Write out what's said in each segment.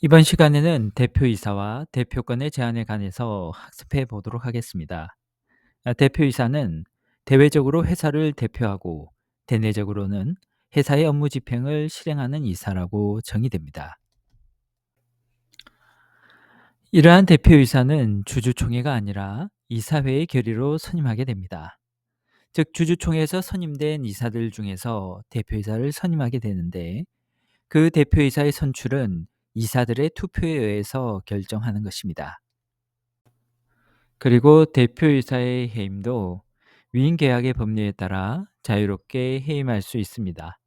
이번 시간에는 대표이사와 대표권의 제한에 관해서 학습해 보도록 하겠습니다. 대표이사는 대외적으로 회사를 대표하고 대내적으로는 회사의 업무 집행을 실행하는 이사라고 정의됩니다. 이러한 대표이사는 주주총회가 아니라 이사회의 결의로 선임하게 됩니다. 즉 주주총회에서 선임된 이사들 중에서 대표이사를 선임하게 되는데 그 대표이사의 선출은 이사들의 투표에 의해서 결정하는 것입니다. 그리고 대표이사의 해임도 위임 계약의 법률에 따라 자유롭게 해임할 수 있습니다.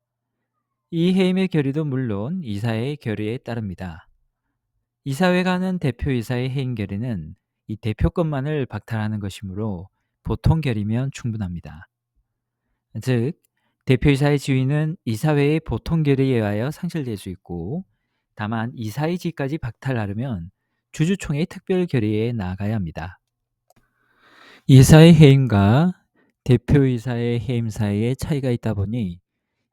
이 해임의 결의도 물론 이사의 결의에 따릅니다. 이사회가 하는 대표이사의 해임 결의는 이 대표권만을 박탈하는 것이므로 보통 결의면 충분합니다. 즉, 대표이사의 지위는 이사회의 보통 결의에 의하여 상실될 수 있고, 다만 이사의 지위까지 박탈하려면 주주총회의 특별 결의에 나아가야 합니다. 이사의 해임과 대표이사의 해임 사이에 차이가 있다 보니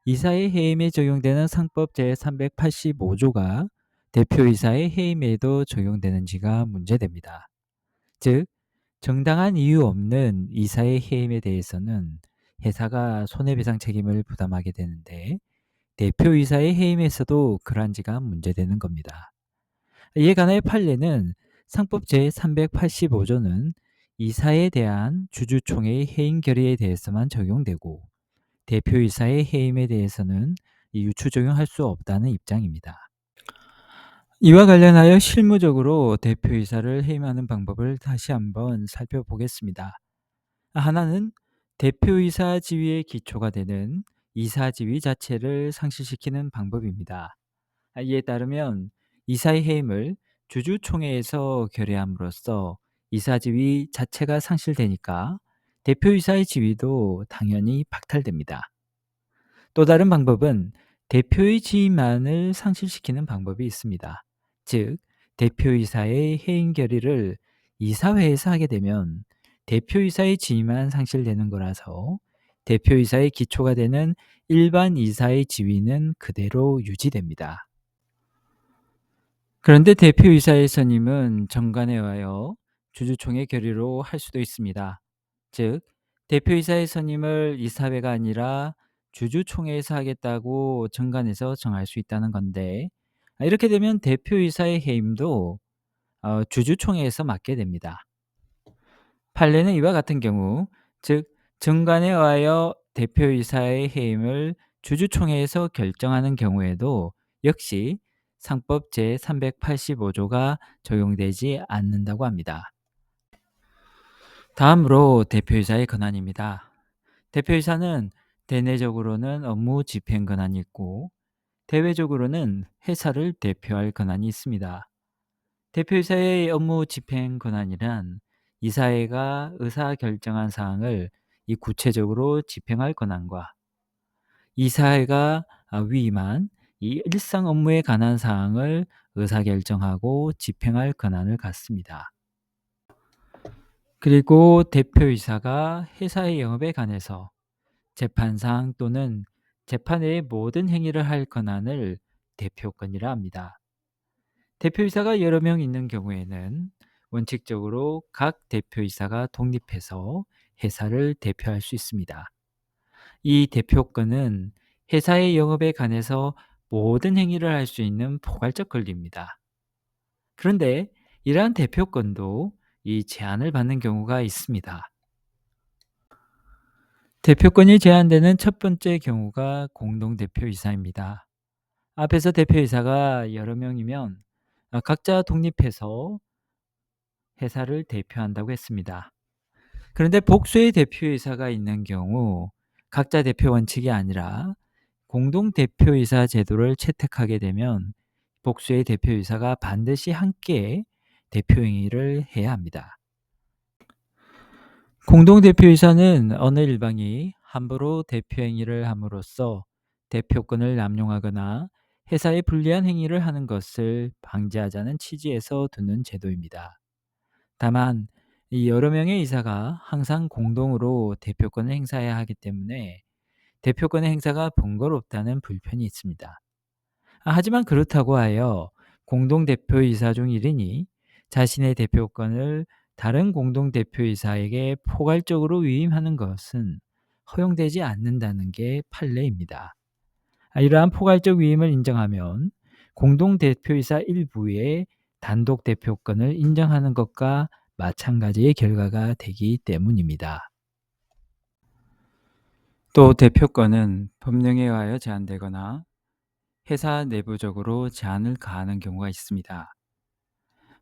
이사의 해임에 적용되는 상법 제385조가 대표이사의 해임에도 적용되는지가 문제됩니다. 즉, 정당한 이유 없는 이사의 해임에 대해서는 회사가 손해배상 책임을 부담하게 되는데 대표이사의 해임에서도 그러한지가 문제되는 겁니다. 이에 관하여 판례는 상법 제385조는 이사에 대한 주주총회의 해임 결의에 대해서만 적용되고 대표이사의 해임에 대해서는 유추 적용할 수 없다는 입장입니다. 이와 관련하여 실무적으로 대표이사를 해임하는 방법을 다시 한번 살펴보겠습니다. 하나는 대표이사 지위의 기초가 되는 이사 지위 자체를 상실시키는 방법입니다. 이에 따르면 이사의 해임을 주주총회에서 결의함으로써 이사 지위 자체가 상실되니까 대표이사의 지위도 당연히 박탈됩니다. 또 다른 방법은 대표의 지위만을 상실시키는 방법이 있습니다. 즉, 대표이사의 해임 결의를 이사회에서 하게 되면 대표이사의 지위만 상실되는 거라서 대표이사의 기초가 되는 일반 이사의 지위는 그대로 유지됩니다. 그런데 대표이사의 선임은 정관에 의하여 주주총회 결의로 할 수도 있습니다. 즉, 대표이사의 선임을 이사회가 아니라 주주총회에서 하겠다고 정관에서 정할 수 있다는 건데 이렇게 되면 대표이사의 해임도 주주총회에서 맡게 됩니다. 판례는 이와 같은 경우, 즉 정관에 의하여 대표이사의 해임을 주주총회에서 결정하는 경우에도 역시 상법 제385조가 적용되지 않는다고 합니다. 다음으로 대표이사의 권한입니다. 대표이사는 대내적으로는 업무 집행 권한이 있고 대외적으로는 회사를 대표할 권한이 있습니다. 대표이사의 업무 집행 권한이란 이사회가 의사 결정한 사항을 이 구체적으로 집행할 권한과 이사회가 위임한 이 일상 업무에 관한 사항을 의사 결정하고 집행할 권한을 갖습니다. 그리고 대표이사가 회사의 영업에 관해서 재판상 또는 재판 외의 모든 행위를 할 권한을 대표권이라 합니다. 대표이사가 여러 명 있는 경우에는 원칙적으로 각 대표이사가 독립해서 회사를 대표할 수 있습니다. 이 대표권은 회사의 영업에 관해서 모든 행위를 할 수 있는 포괄적 권리입니다. 그런데 이러한 대표권도 이 제한을 받는 경우가 있습니다. 대표권이 제한되는 첫 번째 경우가 공동대표이사입니다. 앞에서 대표이사가 여러 명이면 각자 독립해서 회사를 대표한다고 했습니다. 그런데 복수의 대표이사가 있는 경우 각자 대표 원칙이 아니라 공동대표이사 제도를 채택하게 되면 복수의 대표이사가 반드시 함께 대표행위를 해야 합니다. 공동대표이사는 어느 일방이 함부로 대표행위를 함으로써 대표권을 남용하거나 회사에 불리한 행위를 하는 것을 방지하자는 취지에서 두는 제도입니다. 다만 이 여러 명의 이사가 항상 공동으로 대표권을 행사해야 하기 때문에 대표권의 행사가 번거롭다는 불편이 있습니다. 하지만 그렇다고 하여 공동대표이사 중 1인이 자신의 대표권을 다른 공동대표이사에게 포괄적으로 위임하는 것은 허용되지 않는다는 게 판례입니다. 이러한 포괄적 위임을 인정하면 공동대표이사 일부의 단독 대표권을 인정하는 것과 마찬가지의 결과가 되기 때문입니다. 또 대표권은 법령에 의하여 제한되거나 회사 내부적으로 제한을 가하는 경우가 있습니다.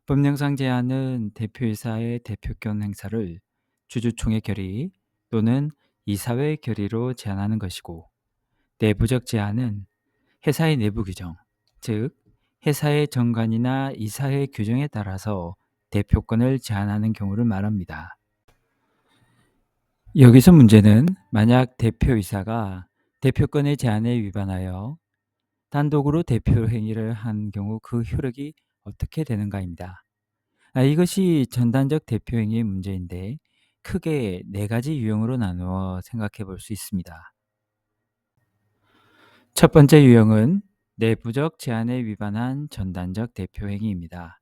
법령상 제한은 대표이사의 대표권 행사를 주주총회 결의 또는 이사회 결의로 제한하는 것이고, 내부적 제한은 회사의 내부 규정, 즉 회사의 정관이나 이사회 규정에 따라서 대표권을 제한하는 경우를 말합니다. 여기서 문제는 만약 대표이사가 대표권의 제한에 위반하여 단독으로 대표 행위를 한 경우 그 효력이 어떻게 되는가입니다. 이것이 전단적 대표 행위의 문제인데 크게 네 가지 유형으로 나누어 생각해 볼 수 있습니다. 첫 번째 유형은 내부적 제한에 위반한 전단적 대표 행위입니다.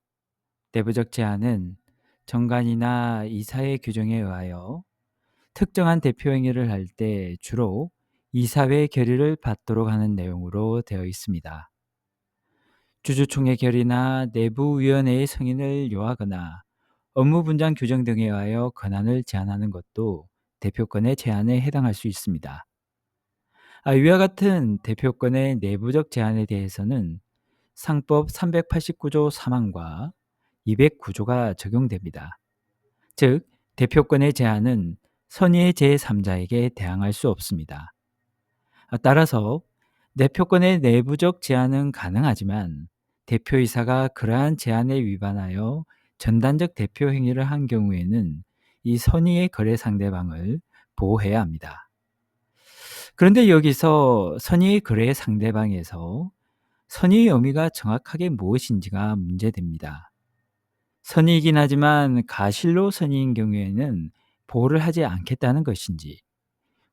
내부적 제한은 정관이나 이사회 규정에 의하여 특정한 대표 행위를 할 때 주로 이사회 결의를 받도록 하는 내용으로 되어 있습니다. 주주총회 결의나 내부위원회의 승인을 요하거나 업무 분장 규정 등에 의하여 권한을 제한하는 것도 대표권의 제한에 해당할 수 있습니다. 위와 같은 대표권의 내부적 제한에 대해서는 상법 389조 3항과 209조가 적용됩니다. 즉, 대표권의 제한은 선의의 제3자에게 대항할 수 없습니다. 따라서 대표권의 내부적 제한은 가능하지만 대표이사가 그러한 제한에 위반하여 전단적 대표 행위를 한 경우에는 이 선의의 거래 상대방을 보호해야 합니다. 그런데 여기서 선의의 거래 상대방에서 선의의 의미가 정확하게 무엇인지가 문제됩니다. 선의이긴 하지만 가실로 선의인 경우에는 보호를 하지 않겠다는 것인지,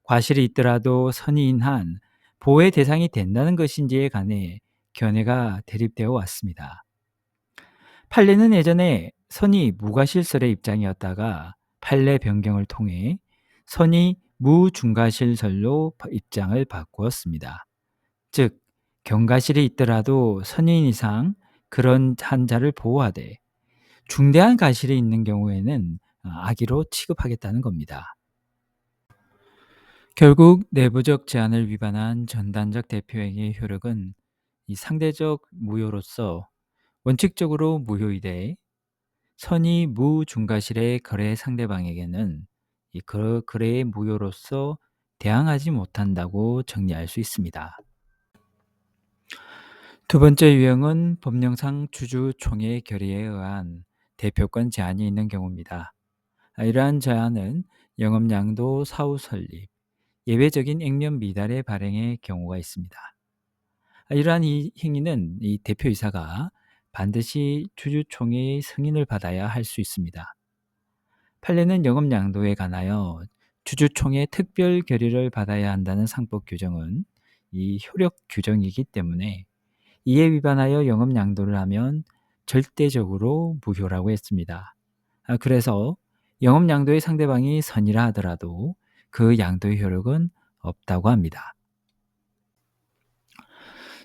과실이 있더라도 선의인 한 보호의 대상이 된다는 것인지에 관해 견해가 대립되어 왔습니다. 판례는 예전에 선의 무과실설의 입장이었다가 판례 변경을 통해 선의 무중과실설로 입장을 바꾸었습니다. 즉, 경과실이 있더라도 선의인 이상 그런 한 자를 보호하되 중대한 과실이 있는 경우에는 악의로 취급하겠다는 겁니다. 결국 내부적 제한을 위반한 전단적 대표행위의 효력은 이 상대적 무효로서 원칙적으로 무효이되 선의 무중과실의 거래 상대방에게는 이 거래의 무효로서 대항하지 못한다고 정리할 수 있습니다. 두 번째 유형은 법령상 주주총회 결의에 의한 대표권 제한이 있는 경우입니다. 이러한 제한은 영업양도 사후 설립, 예외적인 액면 미달의 발행의 경우가 있습니다. 이러한 이 행위는 이 대표이사가 반드시 주주총회의 승인을 받아야 할 수 있습니다. 판례는 영업양도에 관하여 주주총회 특별 결의를 받아야 한다는 상법 규정은 이 효력 규정이기 때문에 이에 위반하여 영업양도를 하면 절대적으로 무효라고 했습니다. 그래서 영업양도의 상대방이 선이라 하더라도 그 양도의 효력은 없다고 합니다.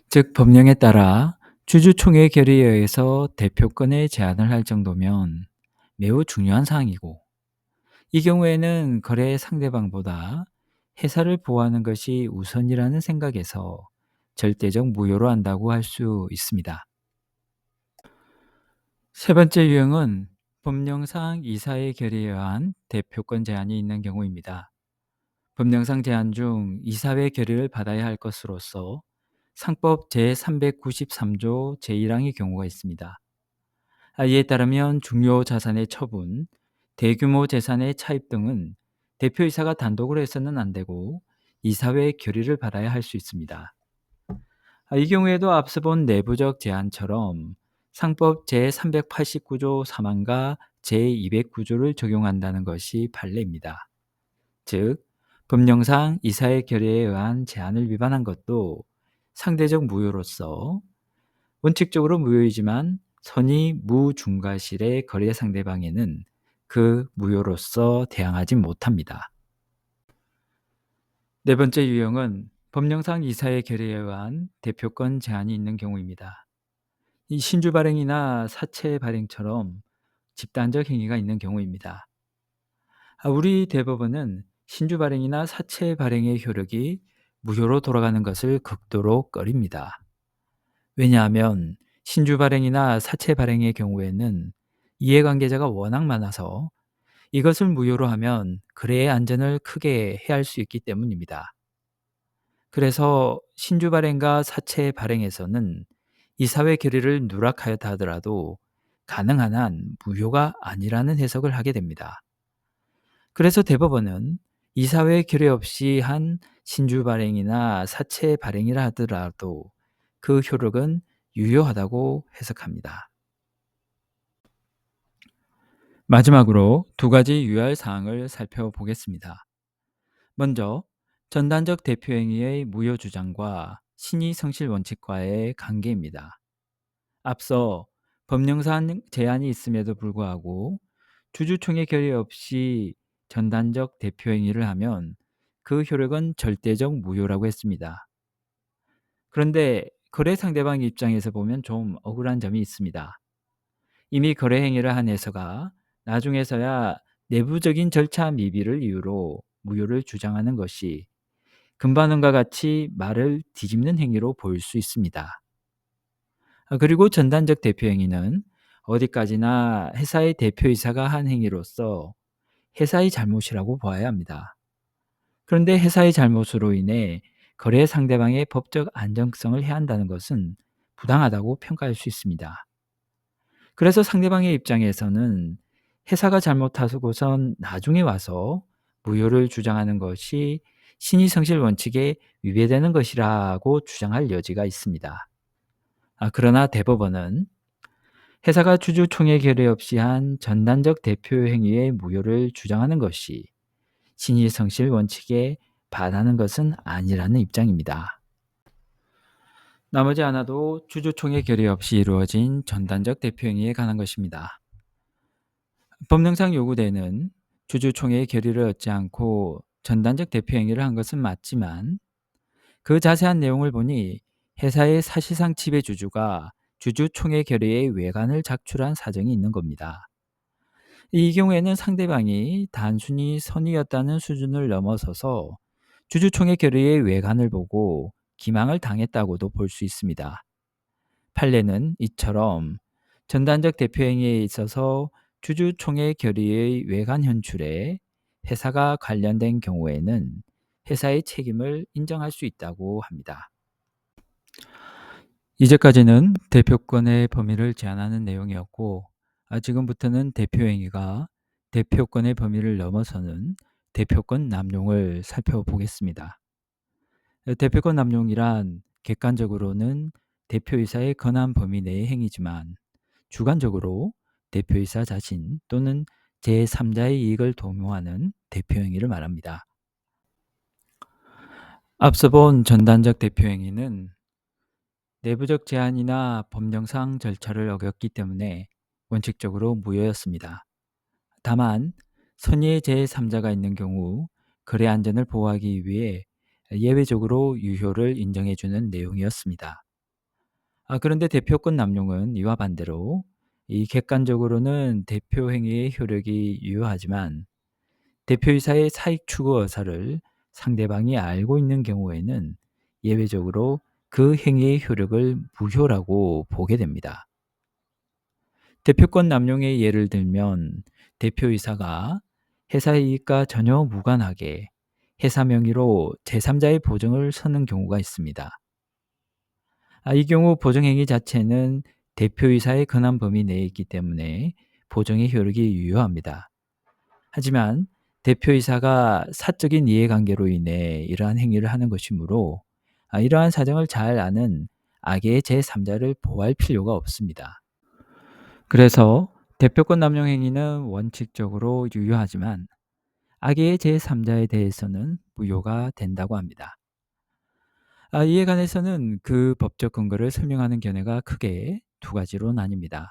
즉, 법령에 따라 주주총회 결의에 의해서 대표권의 제한을 할 정도면 매우 중요한 사항이고, 이 경우에는 거래 상대방보다 회사를 보호하는 것이 우선이라는 생각에서 절대적 무효로 한다고 할 수 있습니다. 세 번째 유형은 법령상 이사의 결의에 의한 대표권 제한이 있는 경우입니다. 법령상 제한 중 이사회 결의를 받아야 할 것으로서 상법 제393조 제1항의 경우가 있습니다. 이에 따르면 중요 자산의 처분, 대규모 재산의 차입 등은 대표이사가 단독으로 해서는 안 되고 이사회의 결의를 받아야 할 수 있습니다. 이 경우에도 앞서 본 내부적 제한처럼 상법 제389조 3항과 제209조를 적용한다는 것이 판례입니다. 즉, 법령상 이사의 결의에 의한 제한을 위반한 것도 상대적 무효로서 원칙적으로 무효이지만 선의 무중과실의 거래 상대방에는 그 무효로서 대항하지 못합니다. 네 번째 유형은 법령상 이사의 결의에 의한 대표권 제한이 있는 경우입니다. 이 신주 발행이나 사채 발행처럼 집단적 행위가 있는 경우입니다. 우리 대법원은 신주 발행이나 사채 발행의 효력이 무효로 돌아가는 것을 극도로 꺼립니다. 왜냐하면 신주 발행이나 사채 발행의 경우에는 이해관계자가 워낙 많아서 이것을 무효로 하면 거래의 안전을 크게 해할 수 있기 때문입니다. 그래서 신주 발행과 사채 발행에서는 이사회 결의를 누락하였다 하더라도 가능한 한 무효가 아니라는 해석을 하게 됩니다. 그래서 대법원은 이사회 결의 없이 한 신주 발행이나 사채 발행이라 하더라도 그 효력은 유효하다고 해석합니다. 마지막으로 두 가지 유의할 사항을 살펴보겠습니다. 먼저 전단적 대표행위의 무효 주장과 신의 성실 원칙과의 관계입니다. 앞서 법령상 제한이 있음에도 불구하고 주주총회 결의 없이 전단적 대표행위를 하면 그 효력은 절대적 무효라고 했습니다. 그런데 거래 상대방 입장에서 보면 좀 억울한 점이 있습니다. 이미 거래 행위를 한 회사가 나중에서야 내부적인 절차 미비를 이유로 무효를 주장하는 것이 금반응과 같이 말을 뒤집는 행위로 보일 수 있습니다. 그리고 전단적 대표 행위는 어디까지나 회사의 대표이사가 한 행위로서 회사의 잘못이라고 보아야 합니다. 그런데 회사의 잘못으로 인해 거래 상대방의 법적 안정성을 해한다는 것은 부당하다고 평가할 수 있습니다. 그래서 상대방의 입장에서는 회사가 잘못하고선 나중에 와서 무효를 주장하는 것이 신의성실 원칙에 위배되는 것이라고 주장할 여지가 있습니다. 그러나 대법원은 회사가 주주총회 결의 없이 한 전단적 대표 행위의 무효를 주장하는 것이 신의성실 원칙에 반하는 것은 아니라는 입장입니다. 나머지 하나도 주주총회 결의 없이 이루어진 전단적 대표 행위에 관한 것입니다. 법령상 요구되는 주주총회의 결의를 얻지 않고 전단적 대표 행위를 한 것은 맞지만 그 자세한 내용을 보니 회사의 사실상 지배주주가 주주총회 결의의 외관을 작출한 사정이 있는 겁니다. 이 경우에는 상대방이 단순히 선의였다는 수준을 넘어서서 주주총회 결의의 외관을 보고 기망을 당했다고도 볼 수 있습니다. 판례는 이처럼 전단적 대표 행위에 있어서 주주총회 결의의 외관 현출에 회사가 관련된 경우에는 회사의 책임을 인정할 수 있다고 합니다. 이제까지는 대표권의 범위를 제한하는 내용이었고, 지금부터는 대표행위가 대표권의 범위를 넘어서는 대표권 남용을 살펴보겠습니다. 대표권 남용이란 객관적으로는 대표이사의 권한 범위 내의 행위지만 주관적으로 대표이사 자신 또는 제3자의 이익을 도모하는 대표행위를 말합니다. 앞서 본 전단적 대표행위는 내부적 제한이나 법령상 절차를 어겼기 때문에 원칙적으로 무효였습니다. 다만 선의의 제3자가 있는 경우 거래 안전을 보호하기 위해 예외적으로 유효를 인정해주는 내용이었습니다. 그런데 대표권 남용은 이와 반대로 이 객관적으로는 대표 행위의 효력이 유효하지만 대표이사의 사익 추구 의사를 상대방이 알고 있는 경우에는 예외적으로 그 행위의 효력을 무효라고 보게 됩니다. 대표권 남용의 예를 들면 대표이사가 회사의 이익과 전혀 무관하게 회사 명의로 제3자의 보증을 서는 경우가 있습니다. 이 경우 보증행위 자체는 대표이사의 권한 범위 내에 있기 때문에 보증의 효력이 유효합니다. 하지만 대표이사가 사적인 이해관계로 인해 이러한 행위를 하는 것이므로 이러한 사정을 잘 아는 악의 제3자를 보호할 필요가 없습니다. 그래서 대표권 남용 행위는 원칙적으로 유효하지만 악의 제3자에 대해서는 무효가 된다고 합니다. 이에 관해서는 그 법적 근거를 설명하는 견해가 크게 두 가지로 나뉩니다.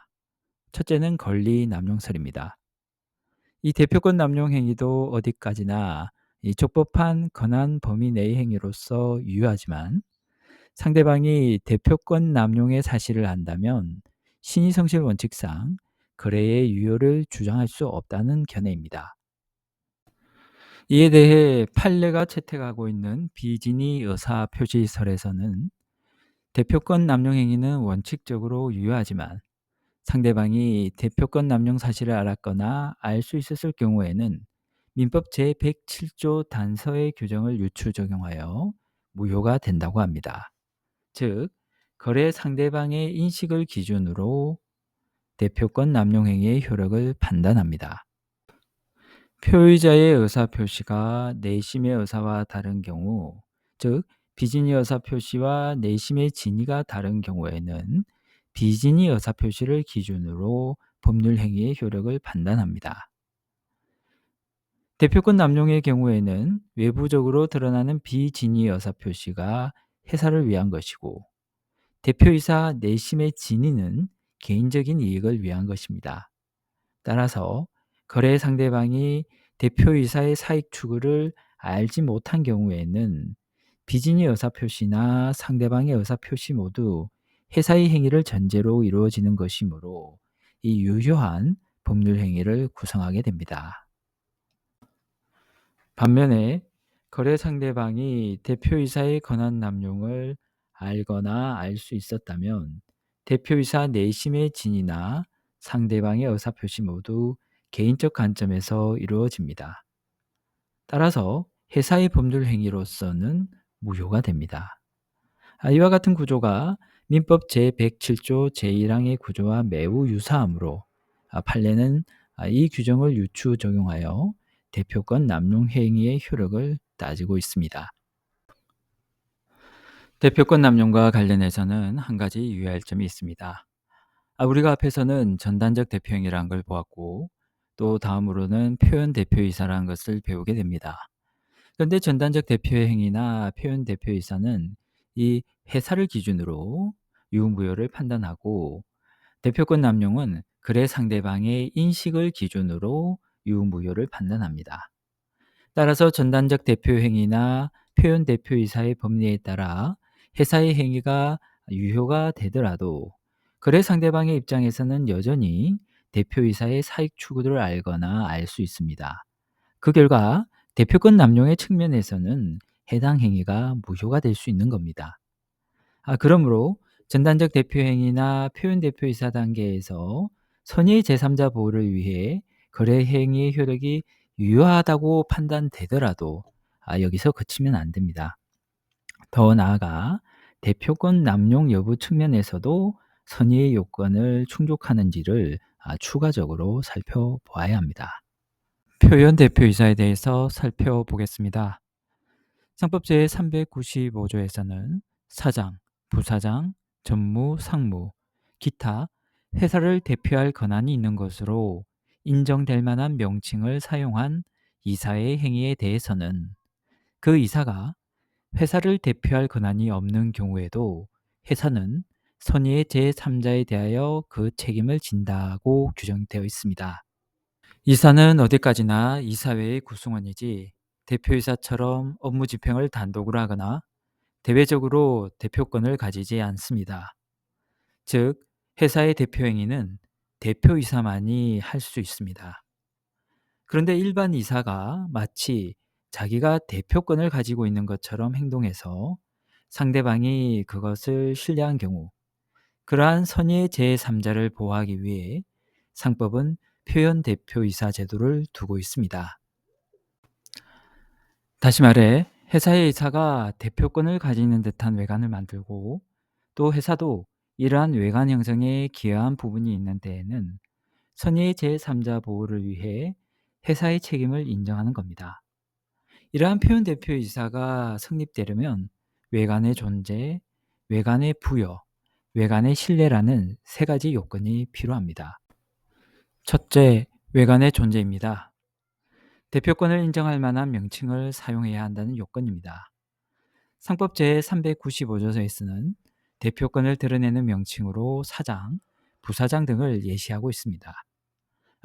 첫째는 권리 남용설입니다. 이 대표권 남용 행위도 어디까지나 이 적법한 권한 범위 내의 행위로서 유효하지만 상대방이 대표권 남용의 사실을 안다면 신의성실 원칙상 거래의 유효를 주장할 수 없다는 견해입니다. 이에 대해 판례가 채택하고 있는 비진의 의사 표시설에서는 대표권 남용 행위는 원칙적으로 유효하지만 상대방이 대표권 남용 사실을 알았거나 알 수 있었을 경우에는 민법 제107조 단서의 규정을 유추 적용하여 무효가 된다고 합니다. 즉, 거래 상대방의 인식을 기준으로 대표권 남용 행위의 효력을 판단합니다. 표의자의 의사 표시가 내심의 의사와 다른 경우, 즉 비진의 의사 표시와 내심의 진의가 다른 경우에는 비진의 의사 표시를 기준으로 법률 행위의 효력을 판단합니다. 대표권 남용의 경우에는 외부적으로 드러나는 비진의 의사 표시가 회사를 위한 것이고 대표이사 내심의 진의는 개인적인 이익을 위한 것입니다. 따라서 거래 상대방이 대표이사의 사익 추구를 알지 못한 경우에는 비진의 의사표시나 상대방의 의사표시 모두 회사의 행위를 전제로 이루어지는 것이므로 이 유효한 법률 행위를 구성하게 됩니다. 반면에 거래 상대방이 대표이사의 권한 남용을 알거나 알 수 있었다면 대표이사 내심의 진이나 상대방의 의사표시 모두 개인적 관점에서 이루어집니다. 따라서 회사의 법률 행위로서는 무효가 됩니다. 이와 같은 구조가 민법 제107조 제1항의 구조와 매우 유사하므로 판례는 이 규정을 유추 적용하여 대표권 남용 행위의 효력을 따지고 있습니다. 대표권 남용과 관련해서는 한 가지 유의할 점이 있습니다. 우리가 앞에서는 전단적 대표행위라는 걸 보았고 또 다음으로는 표현 대표이사라는 것을 배우게 됩니다. 그런데 전단적 대표행위나 표현 대표이사는 이 회사를 기준으로 유무효를 판단하고 대표권 남용은 거래 상대방의 인식을 기준으로 유무효를 판단합니다. 따라서 전단적 대표행위나 표현 대표이사의 법리에 따라 회사의 행위가 유효가 되더라도 거래 상대방의 입장에서는 여전히 대표이사의 사익 추구를 알거나 알 수 있습니다. 그 결과 대표권 남용의 측면에서는 해당 행위가 무효가 될 수 있는 겁니다. 그러므로 전단적 대표행위나 표현 대표이사 단계에서 선의의 제3자 보호를 위해 거래 행위의 효력이 유효하다고 판단되더라도 여기서 그치면 안 됩니다. 더 나아가 대표권 남용 여부 측면에서도 선의의 요건을 충족하는지를 추가적으로 살펴보아야 합니다. 표현 대표이사에 대해서 살펴보겠습니다. 상법 제395조에서는 사장, 부사장, 전무, 상무, 기타 회사를 대표할 권한이 있는 것으로 인정될 만한 명칭을 사용한 이사의 행위에 대해서는 그 이사가 회사를 대표할 권한이 없는 경우에도 회사는 선의의 제3자에 대하여 그 책임을 진다고 규정되어 있습니다. 이사는 어디까지나 이사회의 구성원이지 대표이사처럼 업무 집행을 단독으로 하거나 대외적으로 대표권을 가지지 않습니다. 즉, 회사의 대표 행위는 대표이사만이 할 수 있습니다. 그런데 일반 이사가 마치 자기가 대표권을 가지고 있는 것처럼 행동해서 상대방이 그것을 신뢰한 경우 그러한 선의의 제3자를 보호하기 위해 상법은 표현 대표이사 제도를 두고 있습니다. 다시 말해 회사의 이사가 대표권을 가지는 듯한 외관을 만들고 또 회사도 이러한 외관 형성에 기여한 부분이 있는 데에는 선의의 제3자 보호를 위해 회사의 책임을 인정하는 겁니다. 이러한 표현 대표이사가 성립되려면 외관의 존재, 외관의 부여, 외관의 신뢰라는 세 가지 요건이 필요합니다. 첫째, 외관의 존재입니다. 대표권을 인정할 만한 명칭을 사용해야 한다는 요건입니다. 상법 제395조에서는 대표권을 드러내는 명칭으로 사장, 부사장 등을 예시하고 있습니다.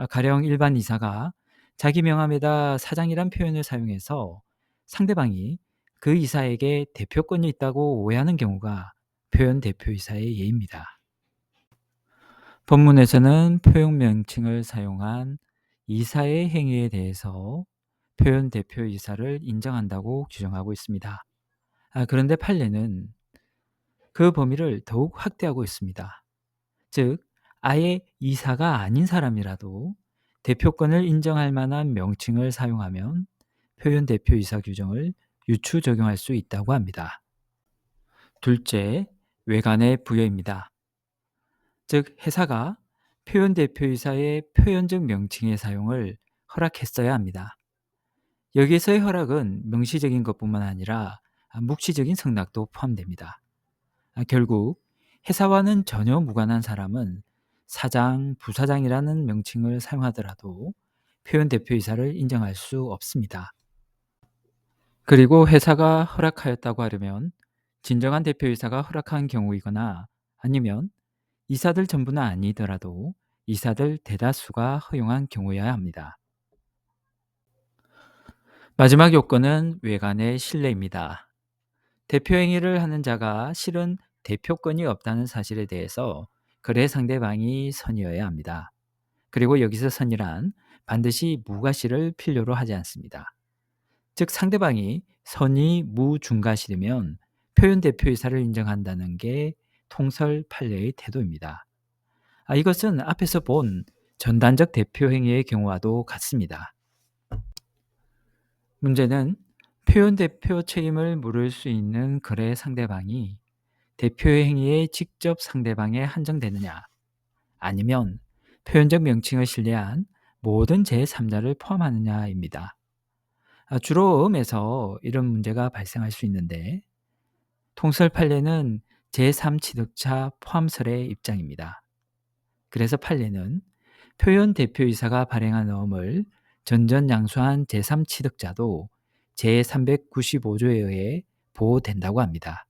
가령 일반 이사가 자기 명함에다 사장이란 표현을 사용해서 상대방이 그 이사에게 대표권이 있다고 오해하는 경우가 표현 대표이사의 예입니다. 본문에서는 표현 명칭을 사용한 이사의 행위에 대해서 표현 대표이사를 인정한다고 규정하고 있습니다. 그런데 판례는 그 범위를 더욱 확대하고 있습니다. 즉, 아예 이사가 아닌 사람이라도 대표권을 인정할 만한 명칭을 사용하면 표현 대표이사 규정을 유추 적용할 수 있다고 합니다. 둘째, 외관의 부여입니다. 즉, 회사가 표현 대표이사의 표현적 명칭의 사용을 허락했어야 합니다. 여기에서의 허락은 명시적인 것뿐만 아니라 묵시적인 성낙도 포함됩니다. 결국 회사와는 전혀 무관한 사람은 사장, 부사장이라는 명칭을 사용하더라도 표현 대표이사를 인정할 수 없습니다. 그리고 회사가 허락하였다고 하려면 진정한 대표이사가 허락한 경우이거나 아니면 이사들 전부는 아니더라도 이사들 대다수가 허용한 경우여야 합니다. 마지막 요건은 외관의 신뢰입니다. 대표 행위를 하는 자가 실은 대표권이 없다는 사실에 대해서 거래 상대방이 선이어야 합니다. 그리고 여기서 선이란 반드시 무과실을 필요로 하지 않습니다. 즉 상대방이 선이 무중과실이면 표현 대표이사를 인정한다는 게 통설 판례의 태도입니다. 이것은 앞에서 본 전단적 대표 행위의 경우와도 같습니다. 문제는 표현 대표 책임을 물을 수 있는 거래 상대방이 대표의 행위에 직접 상대방에 한정되느냐, 아니면 표현적 명칭을 신뢰한 모든 제3자를 포함하느냐입니다. 주로 음에서 이런 문제가 발생할 수 있는데 통설 판례는 제3취득자 포함설의 입장입니다. 그래서 판례는 표현 대표이사가 발행한 어음을 전전양수한 제3취득자도 제395조에 의해 보호된다고 합니다.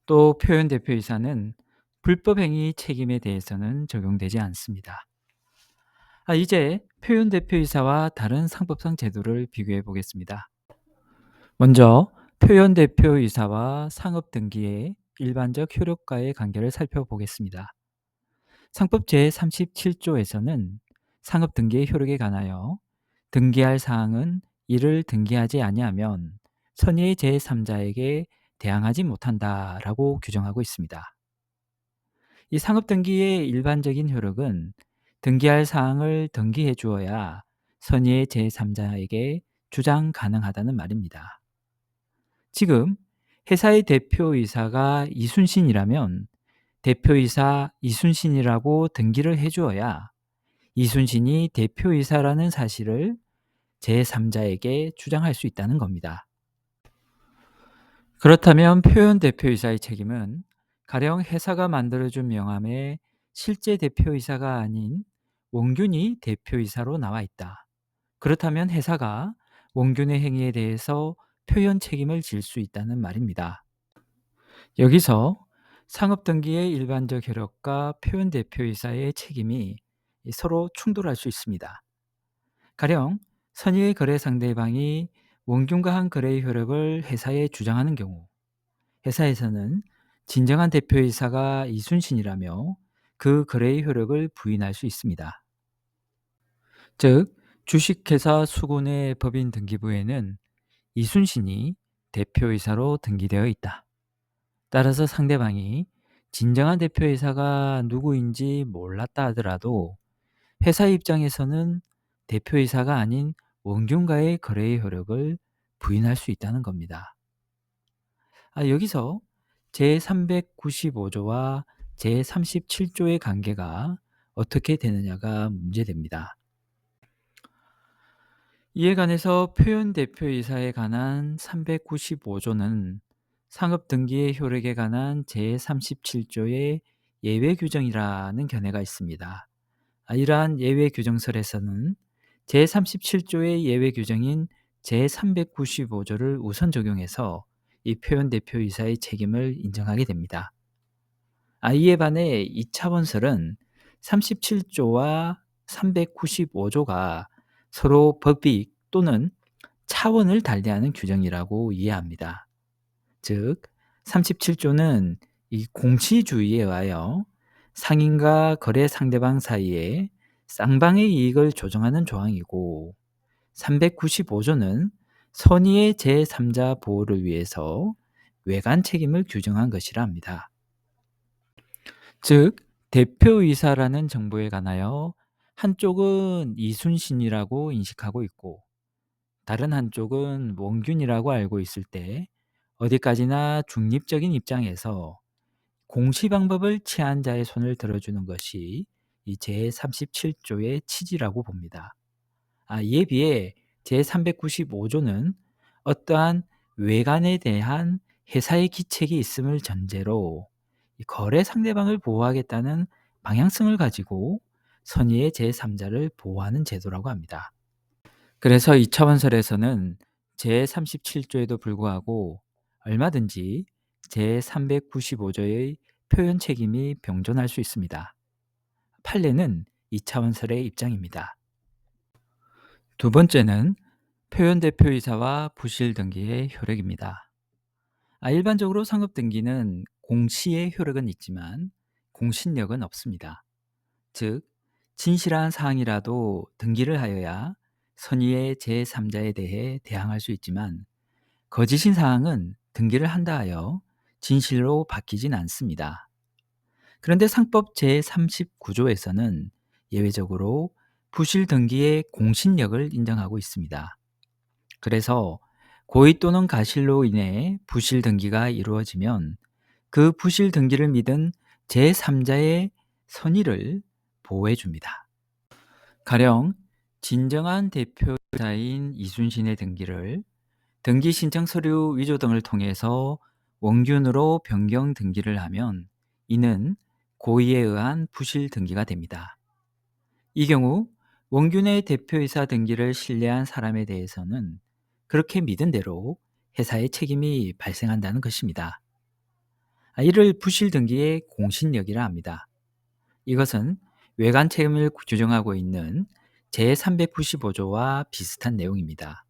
또 표현 대표이사는 불법행위 책임에 대해서는 적용되지 않습니다. 이제 표현 대표이사와 다른 상법상 제도를 비교해 보겠습니다. 먼저 표현 대표이사와 상업등기의 일반적 효력과의 관계를 살펴보겠습니다. 상법 제37조에서는 상업등기의 효력에 관하여 등기할 사항은 이를 등기하지 아니하면 선의의 제3자에게 대항하지 못한다라고 규정하고 있습니다. 이 상업등기의 일반적인 효력은 등기할 사항을 등기해 주어야 선의의 제3자에게 주장 가능하다는 말입니다. 지금 회사의 대표이사가 이순신이라면 대표이사 이순신이라고 등기를 해주어야 이순신이 대표이사라는 사실을 제3자에게 주장할 수 있다는 겁니다. 그렇다면 표현 대표이사의 책임은 가령 회사가 만들어준 명함에 실제 대표이사가 아닌 원균이 대표이사로 나와 있다. 그렇다면 회사가 원균의 행위에 대해서 표현 책임을 질 수 있다는 말입니다. 여기서 상업등기의 일반적 효력과 표현 대표이사의 책임이 서로 충돌할 수 있습니다. 가령 선의의 거래 상대방이 원균과 한 거래의 효력을 회사에 주장하는 경우 회사에서는 진정한 대표이사가 이순신이라며 그 거래의 효력을 부인할 수 있습니다. 즉 주식회사 수군의 법인 등기부에는 이순신이 대표이사로 등기되어 있다. 따라서 상대방이 진정한 대표이사가 누구인지 몰랐다 하더라도 회사 입장에서는 대표이사가 아닌 원균과의 거래의 효력을 부인할 수 있다는 겁니다. 여기서 제395조와 제37조의 관계가 어떻게 되느냐가 문제됩니다. 이에 관해서 표현 대표이사에 관한 395조는 상업등기의 효력에 관한 제37조의 예외 규정이라는 견해가 있습니다. 이러한 예외 규정설에서는 제37조의 예외 규정인 제395조를 우선 적용해서 이 표현 대표이사의 책임을 인정하게 됩니다. 이에 반해 2차원설은 37조와 395조가 서로 법익 또는 차원을 달리하는 규정이라고 이해합니다. 즉 37조는 이 공시주의에 의하여 상인과 거래 상대방 사이에 쌍방의 이익을 조정하는 조항이고 395조는 선의의 제3자 보호를 위해서 외관 책임을 규정한 것이라 합니다. 즉 대표이사라는 정보에 관하여 한쪽은 이순신이라고 인식하고 있고 다른 한쪽은 원균이라고 알고 있을 때 어디까지나 중립적인 입장에서 공시 방법을 취한 자의 손을 들어주는 것이 이 제37조의 취지라고 봅니다. 이에 비해 제395조는 어떠한 외관에 대한 회사의 기책이 있음을 전제로 이 거래 상대방을 보호하겠다는 방향성을 가지고 선의의 제3자를 보호하는 제도라고 합니다. 그래서 2차원설에서는 제37조에도 불구하고 얼마든지 제395조의 표현 책임이 병존할 수 있습니다. 판례는 2차원설의 입장입니다. 두 번째는 표현 대표이사와 부실 등기의 효력입니다. 일반적으로 상업 등기는 공시의 효력은 있지만 공신력은 없습니다. 즉 진실한 사항이라도 등기를 하여야 선의의 제3자에 대해 대항할 수 있지만 거짓인 사항은 등기를 한다 하여 진실로 바뀌진 않습니다. 그런데 상법 제39조에서는 예외적으로 부실 등기의 공신력을 인정하고 있습니다. 그래서 고의 또는 가실로 인해 부실 등기가 이루어지면 그 부실 등기를 믿은 제3자의 선의를 보호해 줍니다. 가령 진정한 대표자인 이순신의 등기를 등기 신청 서류 위조 등을 통해서 원균으로 변경 등기를 하면 이는 고의에 의한 부실 등기가 됩니다. 이 경우 원균의 대표이사 등기를 신뢰한 사람에 대해서는 그렇게 믿은 대로 회사의 책임이 발생한다는 것입니다. 이를 부실 등기의 공신력이라 합니다. 이것은 외관 책임을 규정하고 있는 제395조와 비슷한 내용입니다.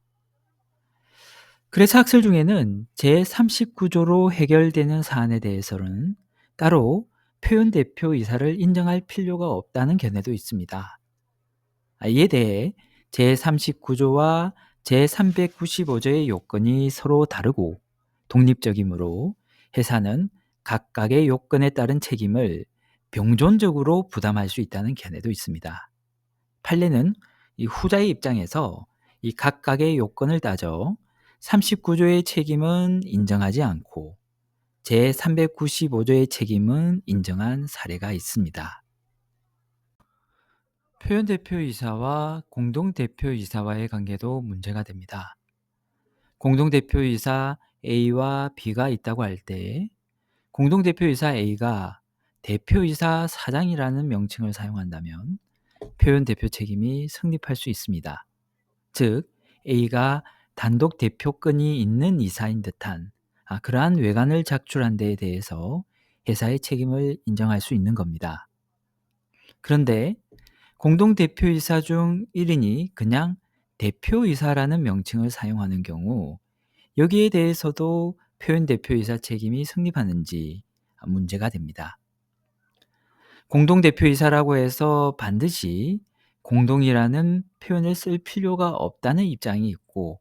그래서 학설 중에는 제39조로 해결되는 사안에 대해서는 따로 표현 대표이사를 인정할 필요가 없다는 견해도 있습니다. 이에 대해 제39조와 제395조의 요건이 서로 다르고 독립적이므로 회사는 각각의 요건에 따른 책임을 병존적으로 부담할 수 있다는 견해도 있습니다. 판례는 이 후자의 입장에서 이 각각의 요건을 따져 39조의 책임은 인정하지 않고 제395조의 책임은 인정한 사례가 있습니다. 표현 대표이사와 공동 대표이사와의 관계도 문제가 됩니다. 공동 대표이사 A와 B가 있다고 할 때 공동 대표이사 A가 대표이사 사장이라는 명칭을 사용한다면 표현 대표 책임이 성립할 수 있습니다. 즉 A가 단독 대표권이 있는 이사인 듯한 그러한 외관을 작출한 데에 대해서 회사의 책임을 인정할 수 있는 겁니다. 그런데 공동대표이사 중 1인이 그냥 대표이사라는 명칭을 사용하는 경우 여기에 대해서도 표현 대표이사 책임이 성립하는지 문제가 됩니다. 공동대표이사라고 해서 반드시 공동이라는 표현을 쓸 필요가 없다는 입장이 있고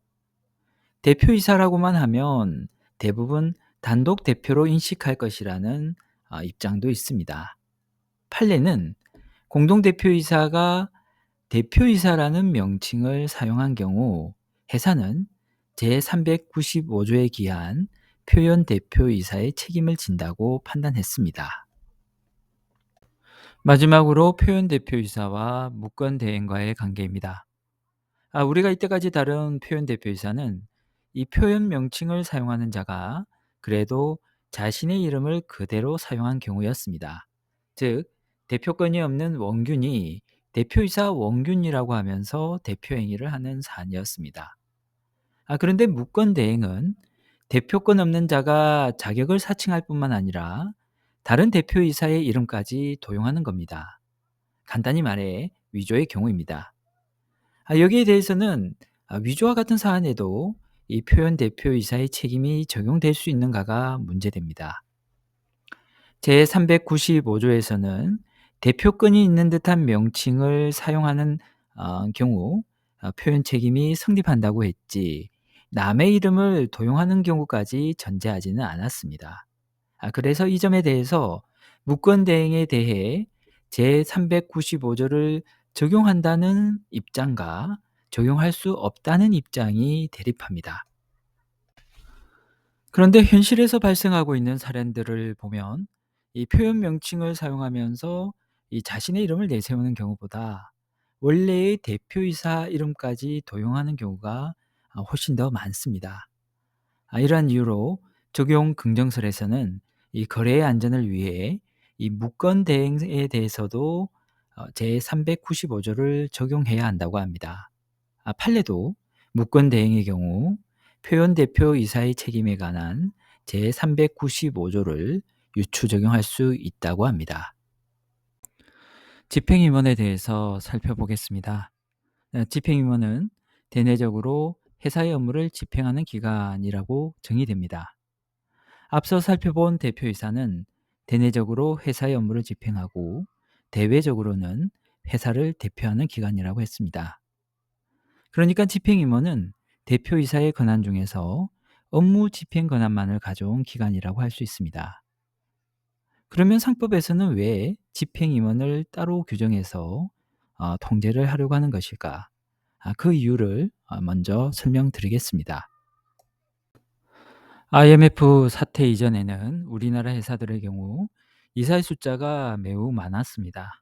대표이사라고만 하면 대부분 단독 대표로 인식할 것이라는 입장도 있습니다. 판례는 공동대표이사가 대표이사라는 명칭을 사용한 경우 회사는 제395조에 기한 표현 대표이사의 책임을 진다고 판단했습니다. 마지막으로 표현 대표이사와 무권 대행과의 관계입니다. 우리가 이때까지 다룬 표현 대표이사는 이 표현 명칭을 사용하는 자가 그래도 자신의 이름을 그대로 사용한 경우였습니다. 즉 대표권이 없는 원균이 대표이사 원균이라고 하면서 대표 행위를 하는 사안이었습니다. 그런데 무권 대행은 대표권 없는 자가 자격을 사칭할 뿐만 아니라 다른 대표이사의 이름까지 도용하는 겁니다. 간단히 말해 위조의 경우입니다. 여기에 대해서는 위조와 같은 사안에도 이 표현 대표이사의 책임이 적용될 수 있는가가 문제됩니다. 제395조에서는 대표권이 있는 듯한 명칭을 사용하는 경우 표현 책임이 성립한다고 했지 남의 이름을 도용하는 경우까지 전제하지는 않았습니다. 그래서 이 점에 대해서 무권 대행에 대해 제395조를 적용한다는 입장과 적용할 수 없다는 입장이 대립합니다. 그런데 현실에서 발생하고 있는 사례들을 보면 이 표현 명칭을 사용하면서 이 자신의 이름을 내세우는 경우보다 원래의 대표이사 이름까지 도용하는 경우가 훨씬 더 많습니다. 이러한 이유로 적용 긍정설에서는 이 거래의 안전을 위해 이 무권 대행에 대해서도 제395조를 적용해야 한다고 합니다. 판례도 무권 대행의 경우 표현 대표 이사의 책임에 관한 제395조를 유추 적용할 수 있다고 합니다. 집행임원에 대해서 살펴보겠습니다. 집행임원은 대내적으로 회사의 업무를 집행하는 기관이라고 정의됩니다. 앞서 살펴본 대표이사는 대내적으로 회사의 업무를 집행하고 대외적으로는 회사를 대표하는 기관이라고 했습니다. 그러니까 집행임원은 대표이사의 권한 중에서 업무 집행 권한만을 가져온 기관이라고 할 수 있습니다. 그러면 상법에서는 왜 집행임원을 따로 규정해서 통제를 하려고 하는 것일까? 그 이유를 먼저 설명드리겠습니다. IMF 사태 이전에는 우리나라 회사들의 경우 이사의 숫자가 매우 많았습니다.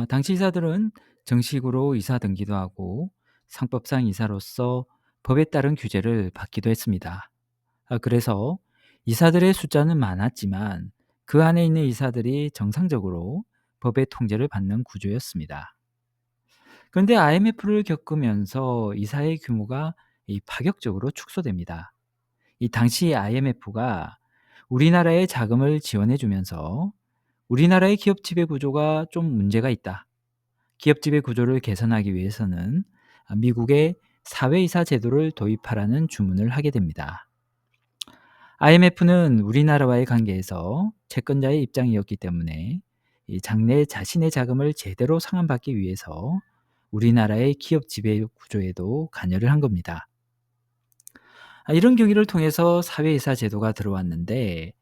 당시 이사들은 정식으로 이사 등기도 하고 상법상 이사로서 법에 따른 규제를 받기도 했습니다. 그래서 이사들의 숫자는 많았지만 그 안에 있는 이사들이 정상적으로 법의 통제를 받는 구조였습니다. 그런데 IMF를 겪으면서 이사의 규모가 파격적으로 축소됩니다. 이 당시 IMF가 우리나라에 자금을 지원해 주면서 우리나라의 기업 지배 구조가 좀 문제가 있다. 기업 지배 구조를 개선하기 위해서는 미국의 사회이사 제도를 도입하라는 주문을 하게 됩니다. IMF는 우리나라와의 관계에서 채권자의 입장이었기 때문에 이 장래 자신의 자금을 제대로 상환받기 위해서 우리나라의 기업 지배 구조에도 관여를 한 겁니다. 이런 경위를 통해서 사회이사 제도가 들어왔는데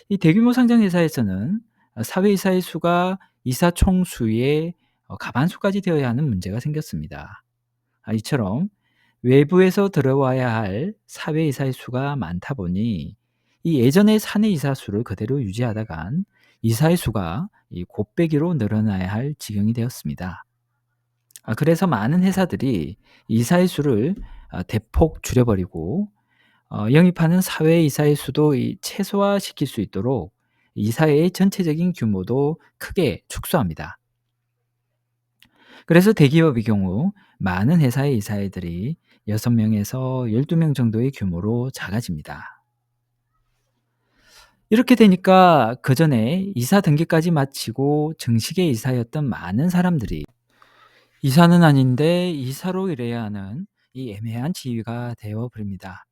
이 대규모 상장 회사에서는 사회이사의 수가 이사 총수의 가반수까지 되어야 하는 문제가 생겼습니다. 이처럼 외부에서 들어와야 할 사회이사의 수가 많다 보니 이 예전의 사내이사 수를 그대로 유지하다간 이사의 수가 이 곱배기로 늘어나야 할 지경이 되었습니다. 그래서 많은 회사들이 이사의 수를 대폭 줄여버리고 영입하는 사회이사의 수도 최소화시킬 수 있도록 이사회의 전체적인 규모도 크게 축소합니다. 그래서 대기업의 경우 많은 회사의 이사회들이 6명에서 12명 정도의 규모로 작아집니다. 이렇게 되니까 그전에 이사 등기까지 마치고 정식의 이사였던 많은 사람들이 이사는 아닌데 이사로 일해야 하는 이 애매한 지위가 되어 버립니다.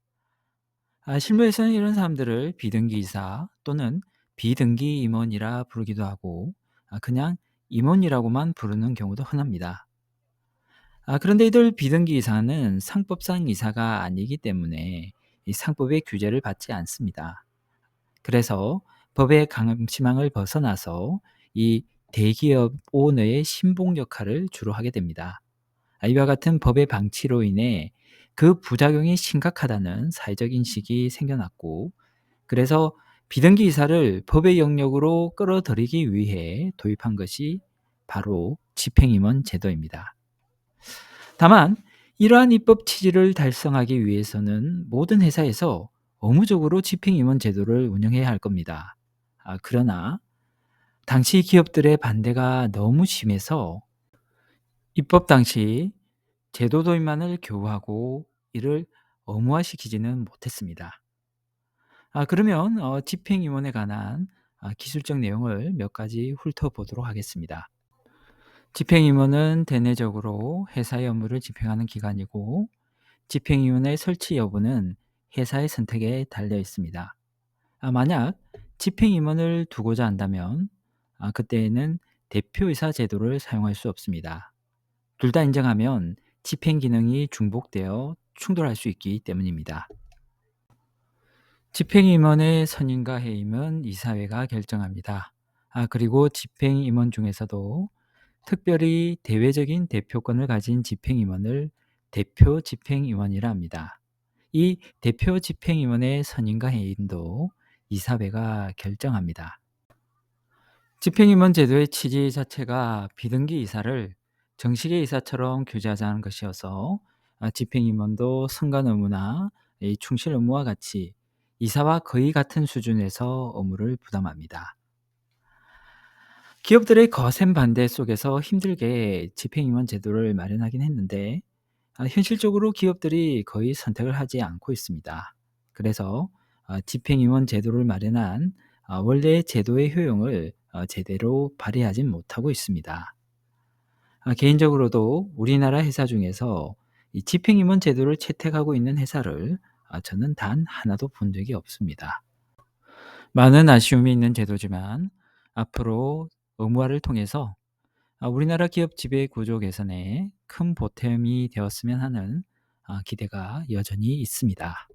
실무에서는 이런 사람들을 비등기 이사 또는 비등기 임원이라 부르기도 하고 그냥 임원이라고만 부르는 경우도 흔합니다. 그런데 이들 비등기 이사는 상법상 이사가 아니기 때문에 이 상법의 규제를 받지 않습니다. 그래서 법의 감시망을 벗어나서 이 대기업 오너의 신봉 역할을 주로 하게 됩니다. 이와 같은 법의 방치로 인해 그 부작용이 심각하다는 사회적 인식이 생겨났고 그래서 비등기 이사를 법의 영역으로 끌어들이기 위해 도입한 것이 바로 집행임원 제도입니다. 다만 이러한 입법 취지를 달성하기 위해서는 모든 회사에서 의무적으로 집행임원 제도를 운영해야 할 겁니다. 그러나 당시 기업들의 반대가 너무 심해서 입법 당시 제도 도입만을 교부하고 이를 의무화시키지는 못했습니다. 그러면 집행임원에 관한 기술적 내용을 몇 가지 훑어보도록 하겠습니다. 집행임원은 대내적으로 회사의 업무를 집행하는 기관이고, 집행위원회 설치 여부는 회사의 선택에 달려 있습니다. 만약 집행임원을 두고자 한다면 그때에는 대표이사 제도를 사용할 수 없습니다. 둘 다 인정하면 집행 기능이 중복되어 충돌할 수 있기 때문입니다. 집행임원의 선임과 해임은 이사회가 결정합니다. 그리고 집행임원 중에서도 특별히 대외적인 대표권을 가진 집행임원을 대표 집행임원이라 합니다. 이 대표 집행위원의 선임과 해임도 이사회가 결정합니다. 집행임원 제도의 취지 자체가 비등기 이사를 정식의 이사처럼 규제하자는 것이어서 집행임원도 선관 의무나 이 충실 의무와 같이 이사와 거의 같은 수준에서 업무를 부담합니다. 기업들의 거센 반대 속에서 힘들게 집행임원 제도를 마련하긴 했는데, 현실적으로 기업들이 거의 선택을 하지 않고 있습니다. 그래서 집행임원 제도를 마련한 원래의 제도의 효용을 제대로 발휘하진 못하고 있습니다. 개인적으로도 우리나라 회사 중에서 이 집행임원 제도를 채택하고 있는 회사를 저는 단 하나도 본 적이 없습니다. 많은 아쉬움이 있는 제도지만 앞으로 의무화를 통해서 우리나라 기업 지배 구조 개선에 큰 보탬이 되었으면 하는 기대가 여전히 있습니다.